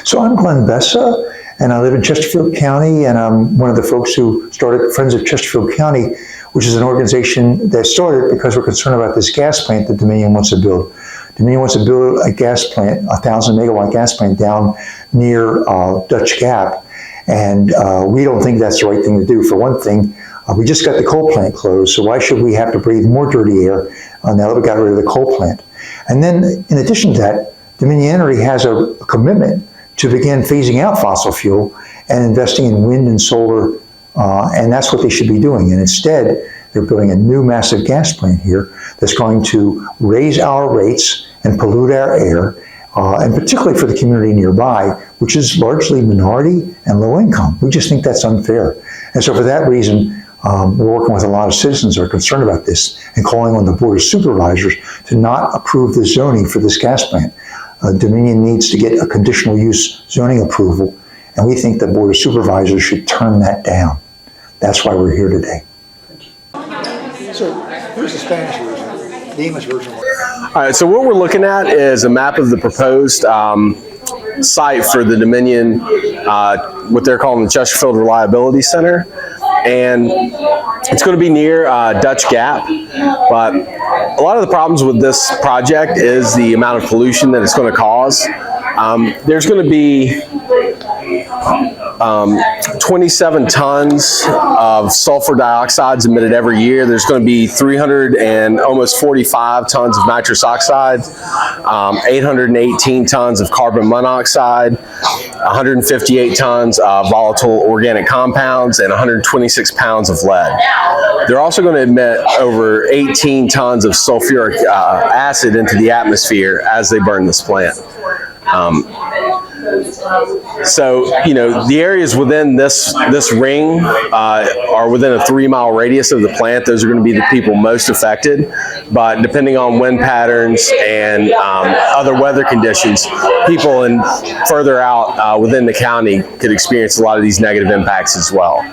So I'm Glenn Bessa, and I live in Chesterfield County, and I'm one of the folks who started Friends of Chesterfield County, which is an organization that started because we're concerned about this gas plant that Dominion wants to build. Dominion wants to build a gas plant, a 1,000-megawatt gas plant down near Dutch Gap, and we don't think that's the right thing to do. For one thing, we just got the coal plant closed, so why should we have to breathe more dirty air now that we got rid of the coal plant? And then, in addition to that, Dominion Energy has a commitment to begin phasing out fossil fuel and investing in wind and solar, and that's what they should be doing. And instead, they're building a new massive gas plant here that's going to raise our rates and pollute our air, and particularly for the community nearby, which is largely minority and low income. We just think that's unfair. And so for that reason, we're working with a lot of citizens who are concerned about this and calling on the Board of Supervisors to not approve the zoning for this gas plant. Dominion needs to get a conditional use zoning approval, and we think the Board of Supervisors should turn that down. That's why we're here today. So here's the Spanish version, the English version. All right, so what we're looking at is a map of the proposed site for the Dominion, what they're calling the Chesterfield Reliability Center. And it's going to be near Dutch Gap, but a lot of the problems with this project is the amount of pollution that it's going to cause. There's going to be 27 tons of sulfur dioxides emitted every year. There's going to be 300 and almost 45 tons of nitrous oxide, 818 tons of carbon monoxide, 158 tons of volatile organic compounds, and 126 pounds of lead. They're also going to emit over 18 tons of sulfuric acid into the atmosphere as they burn this plant. So, you know, the areas within this ring are within a 3-mile radius of the plant. Those are going to be the people most affected. But depending on wind patterns and other weather conditions, people further out within the county could experience a lot of these negative impacts as well.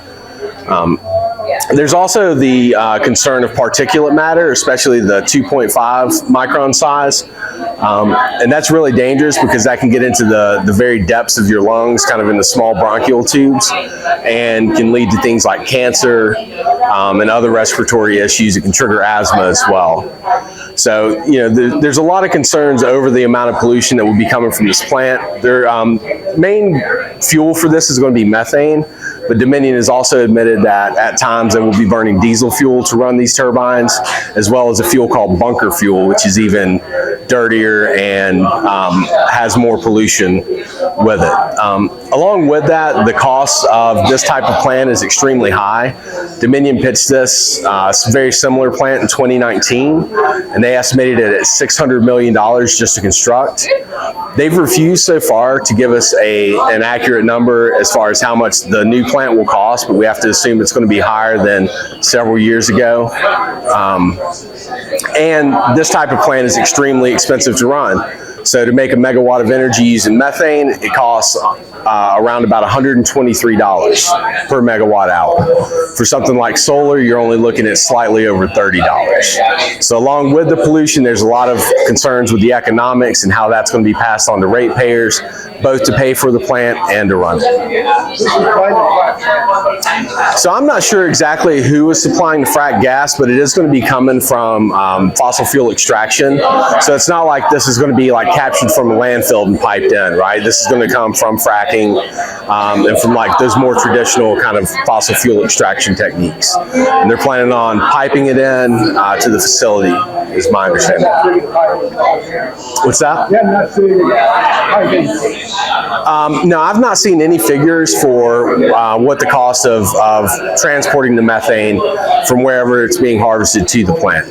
There's also the concern of particulate matter, especially the 2.5 micron size. And that's really dangerous because that can get into the very depths of your lungs, kind of in the small bronchial tubes, and can lead to things like cancer and other respiratory issues. It can trigger asthma as well. So, you know, there's a lot of concerns over the amount of pollution that will be coming from this plant. Their main fuel for this is going to be methane, but Dominion has also admitted that at times they will be burning diesel fuel to run these turbines, as well as a fuel called bunker fuel, which is even dirtier and has more pollution with it. Along with that, the cost of this type of plant is extremely high. Dominion pitched this very similar plant in 2019, and they estimated it at $600 million just to construct. They've refused so far to give us an accurate number as far as how much the new plant will cost, but we have to assume it's going to be higher than several years ago. And this type of plant is extremely expensive to run. So to make a megawatt of energy using methane, it costs around about $123 per megawatt hour. For something like solar, you're only looking at slightly over $30. So along with the pollution, there's a lot of concerns with the economics and how that's going to be passed on to ratepayers, both to pay for the plant and to run it. So I'm not sure exactly who is supplying the frack gas, but it is going to be coming from fossil fuel extraction. So it's not like this is going to be like captured from a landfill and piped in, right? This is going to come from fracking and from like those more traditional kind of fossil fuel extraction techniques. And they're planning on piping it in to the facility, is my understanding. What's that? No, I've not seen any figures for what the cost of transporting the methane from wherever it's being harvested to the plant.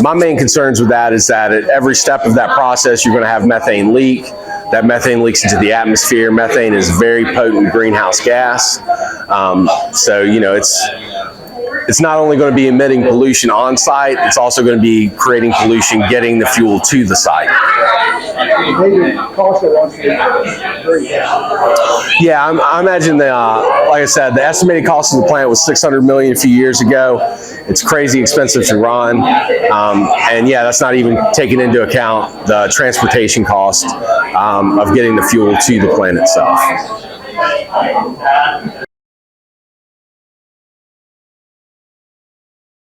My main concerns with that is that at every step of that process, you're going to have methane leak. That methane leaks into the atmosphere. Methane is a very potent greenhouse gas. So, you know, it's not only going to be emitting pollution on site, it's also going to be creating pollution getting the fuel to the site. Yeah, I imagine like I said, the estimated cost of the plant was $600 million a few years ago. It's crazy expensive to run, and yeah, that's not even taking into account the transportation cost of getting the fuel to the plant itself.